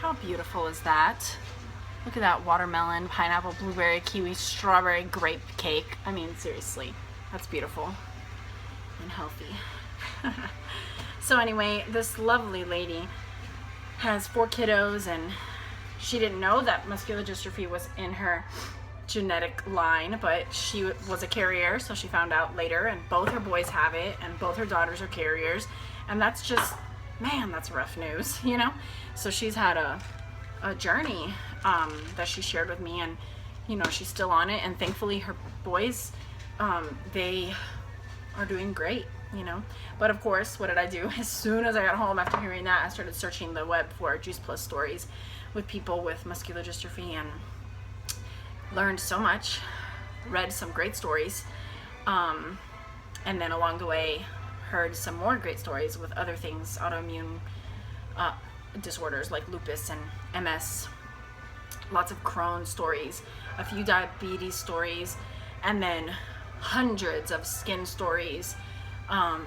How beautiful is that? Look at that watermelon, pineapple, blueberry, kiwi, strawberry, grape cake. I mean, seriously, that's beautiful and healthy. So anyway, this lovely lady has 4 kiddos, and she didn't know that muscular dystrophy was in her genetic line, but she was a carrier, so she found out later, and both her boys have it, and both her daughters are carriers, and that's just, man, that's rough news, you know? So she's had a journey that she shared with me, and you know, she's still on it, and thankfully her boys, they are doing great, you know? But of course, what did I do? As soon as I got home after hearing that, I started searching the web for Juice Plus stories with people with muscular dystrophy, and learned so much, read some great stories, and then along the way heard some more great stories with other things, autoimmune disorders like lupus and MS, lots of Crohn's stories, a few diabetes stories, and then hundreds of skin stories, and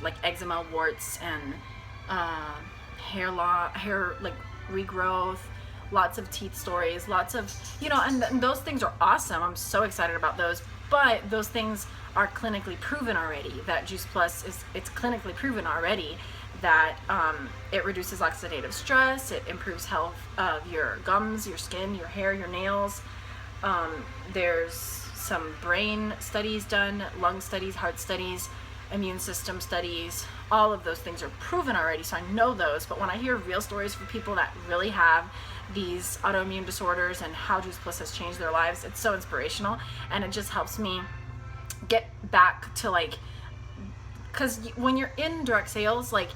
like eczema, warts, and hair like regrowth, lots of teeth stories, lots of, you know, and those things are awesome. I'm so excited about those, but those things are clinically proven already. That Juice Plus it's clinically proven already that it reduces oxidative stress, it improves health of your gums, your skin, your hair, your nails. There's some brain studies done, lung studies, heart studies, immune system studies. All of those things are proven already, so I know those. But when I hear real stories from people that really have these autoimmune disorders and how Juice Plus has changed their lives, it's so inspirational, and it just helps me get back to, like, because when you're in direct sales, like,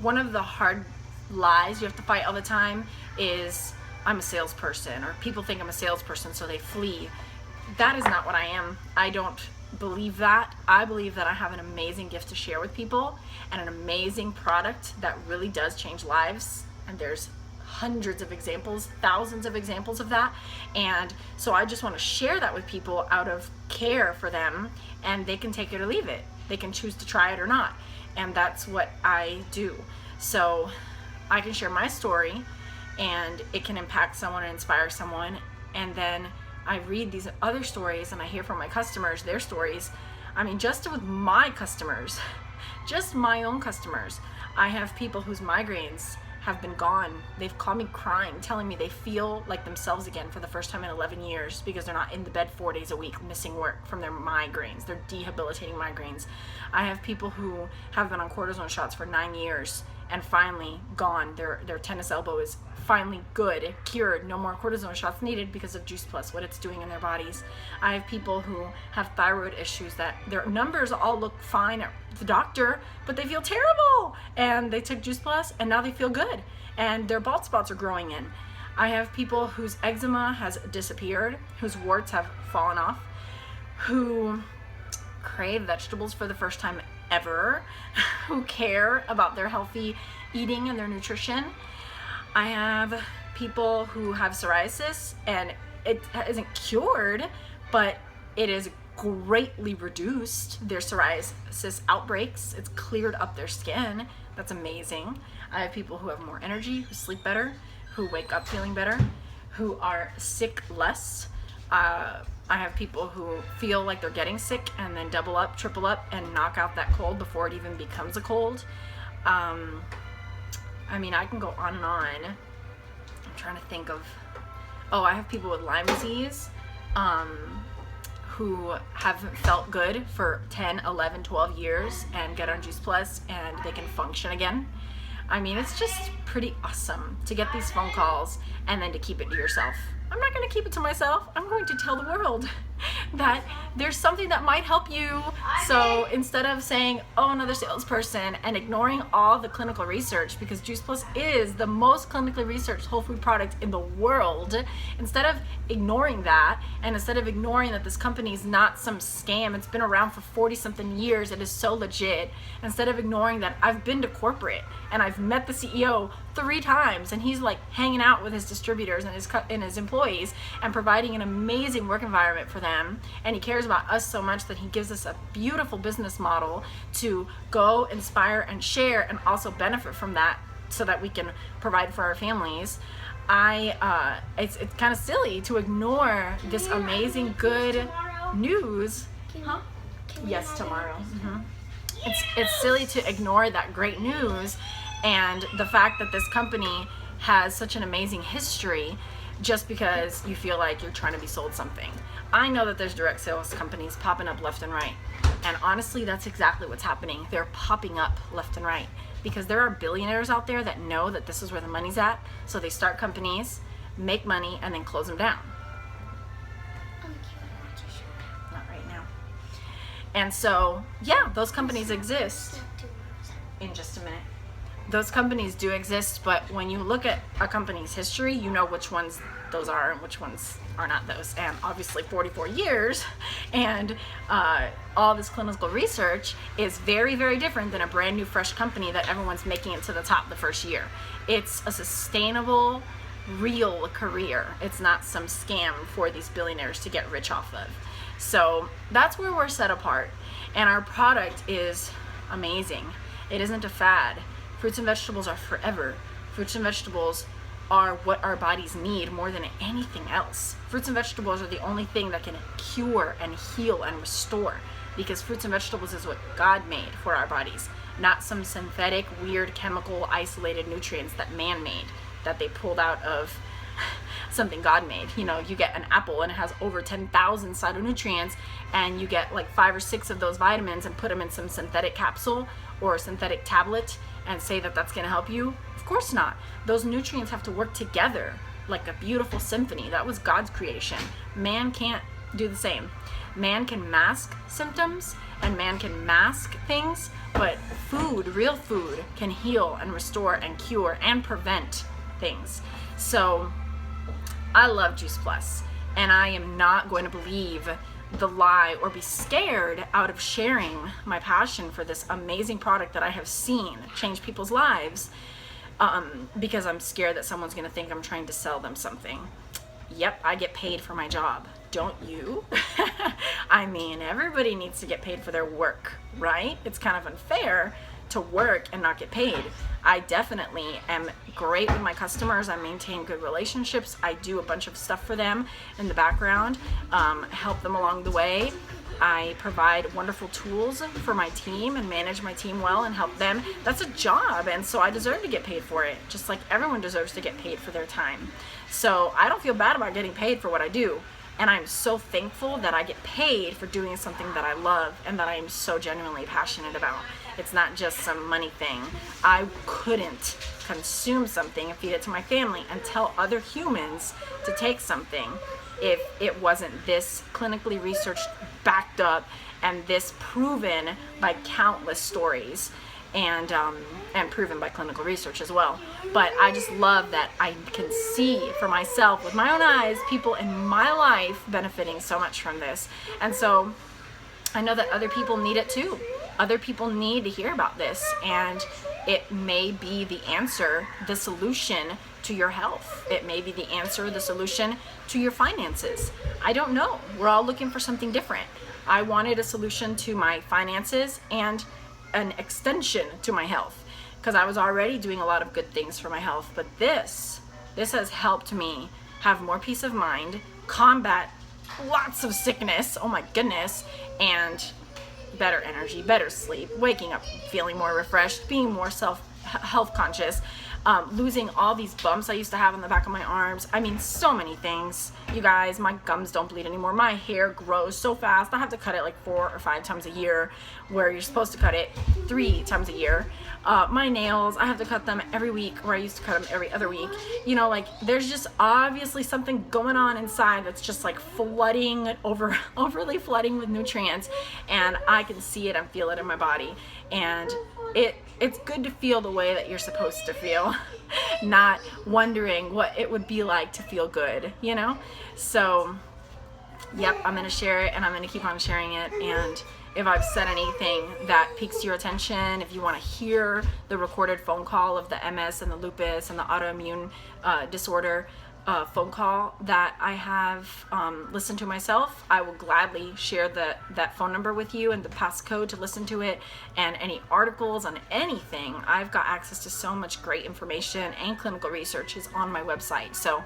one of the hard lies you have to fight all the time is, I'm a salesperson, or people think I'm a salesperson, so they flee. That is not what I am. I don't believe that. I believe that I have an amazing gift to share with people, and an amazing product that really does change lives, and there's hundreds of examples, thousands of examples of that. And so I just want to share that with people out of care for them, and they can take it or leave it. They can choose to try it or not, and that's what I do. So I can share my story, and it can impact someone and inspire someone, and then I read these other stories and I hear from my customers their stories. I mean, just with my customers, just my own customers, I have people whose migraines have been gone. They've called me crying, telling me they feel like themselves again for the first time in 11 years because they're not in the bed 4 days a week missing work from their migraines, their debilitating migraines. I have people who have been on cortisone shots for 9 years and finally gone. Their tennis elbow is finally good, cured, no more cortisone shots needed because of Juice Plus, what it's doing in their bodies. I have people who have thyroid issues that their numbers all look fine at the doctor, but they feel terrible, and they took Juice Plus and now they feel good, and their bald spots are growing in. I have people whose eczema has disappeared, whose warts have fallen off, who crave vegetables for the first time ever, who care about their healthy eating and their nutrition. I have people who have psoriasis, and it isn't cured, but it is greatly reduced their psoriasis outbreaks. It's cleared up their skin. That's amazing. I have people who have more energy, who sleep better, who wake up feeling better, who are sick less. I have people who feel like they're getting sick and then double up, triple up, and knock out that cold before it even becomes a cold. I mean, I can go on and on. I'm trying to think of, I have people with Lyme disease who haven't felt good for 10, 11, 12 years and get on Juice Plus and they can function again. I mean, it's just pretty awesome to get these phone calls and then to keep it to yourself. I'm not going to keep it to myself. I'm going to tell the world that there's something that might help you. So instead of saying, oh, another salesperson, and ignoring all the clinical research, because Juice Plus is the most clinically researched whole food product in the world, instead of ignoring that, and instead of ignoring that this company is not some scam, it's been around for 40 something years, it is so legit, instead of ignoring that, I've been to corporate and I've met the CEO 3 times, and he's like hanging out with his distributors and his employees and providing an amazing work environment for them, and he cares about us so much that he gives us a beautiful business model to go inspire and share and also benefit from that so that we can provide for our families, it's kind of silly to ignore this amazing good news. Huh? Yes, tomorrow. It's silly to ignore that great news and the fact that this company has such an amazing history just because you feel like you're trying to be sold something. I know that there's direct sales companies popping up left and right, and honestly that's exactly what's happening. They're popping up left and right because there are billionaires out there that know that this is where the money's at, so they start companies, make money, and then close them down. Not right now. And so yeah, those companies exist. In just a minute. Those companies do exist, but when you look at a company's history, you know which ones those are and which ones are not those. And obviously 44 years and all this clinical research is very, very different than a brand new fresh company that everyone's making it to the top the first year. It's a sustainable, real career. It's not some scam for these billionaires to get rich off of. So that's where we're set apart. And our product is amazing. It isn't a fad. Fruits and vegetables are forever. Fruits and vegetables are what our bodies need more than anything else. Fruits and vegetables are the only thing that can cure and heal and restore, because fruits and vegetables is what God made for our bodies, not some synthetic, weird, chemical, isolated nutrients that man made, that they pulled out of something God made. You know, you get an apple and it has over 10,000 phytonutrients, and you get like 5 or 6 of those vitamins and put them in some synthetic capsule or a synthetic tablet and say that that's going to help you? Of course not. Those nutrients have to work together like a beautiful symphony. That was God's creation. Man can't do the same. Man can mask symptoms and man can mask things, but food, real food, can heal and restore and cure and prevent things. So I love Juice Plus, and I am not going to believe the lie or be scared out of sharing my passion for this amazing product that I have seen change people's lives, because I'm scared that someone's going to think I'm trying to sell them something. Yep, I get paid for my job. Don't you? I mean, everybody needs to get paid for their work, right? It's kind of unfair to work and not get paid. I definitely am great with my customers. I maintain good relationships. I do a bunch of stuff for them in the background, help them along the way. I provide wonderful tools for my team and manage my team well and help them. That's a job, and so I deserve to get paid for it, just like everyone deserves to get paid for their time. So I don't feel bad about getting paid for what I do. And I'm so thankful that I get paid for doing something that I love and that I am so genuinely passionate about. It's not just some money thing. I couldn't consume something and feed it to my family and tell other humans to take something if it wasn't this clinically researched, backed up, and this proven by countless stories, and proven by clinical research as well. But I just love that I can see for myself with my own eyes people in my life benefiting so much from this. And so I know that other people need it too. Other people need to hear about this, and it may be the answer, the solution to your health. It may be the answer, the solution to your finances. I don't know. We're all looking for something different. I wanted a solution to my finances and an extension to my health, because I was already doing a lot of good things for my health, but this has helped me have more peace of mind, combat lots of sickness, oh my goodness, and better energy, better sleep, waking up feeling more refreshed, being more health conscious, losing all these bumps I used to have on the back of my arms. I mean, so many things. You guys, my gums don't bleed anymore. My hair grows so fast. I have to cut it like 4 or 5 times a year, where you're supposed to cut it 3 times a year. My nails, I have to cut them every week, where I used to cut them every other week. You know, like, there's just obviously something going on inside that's just like flooding, overly flooding with nutrients, and I can see it and feel it in my body. And it's good to feel the way that you're supposed to feel, not wondering what it would be like to feel good, you know? So, yep, I'm going to share it, and I'm going to keep on sharing it. And if I've said anything that piques your attention, if you want to hear the recorded phone call of the MS and the lupus and the autoimmune disorder, phone call that I have listened to myself, I will gladly share that phone number with you and the passcode to listen to it, and any articles on anything. I've got access to so much great information, and clinical research is on my website. So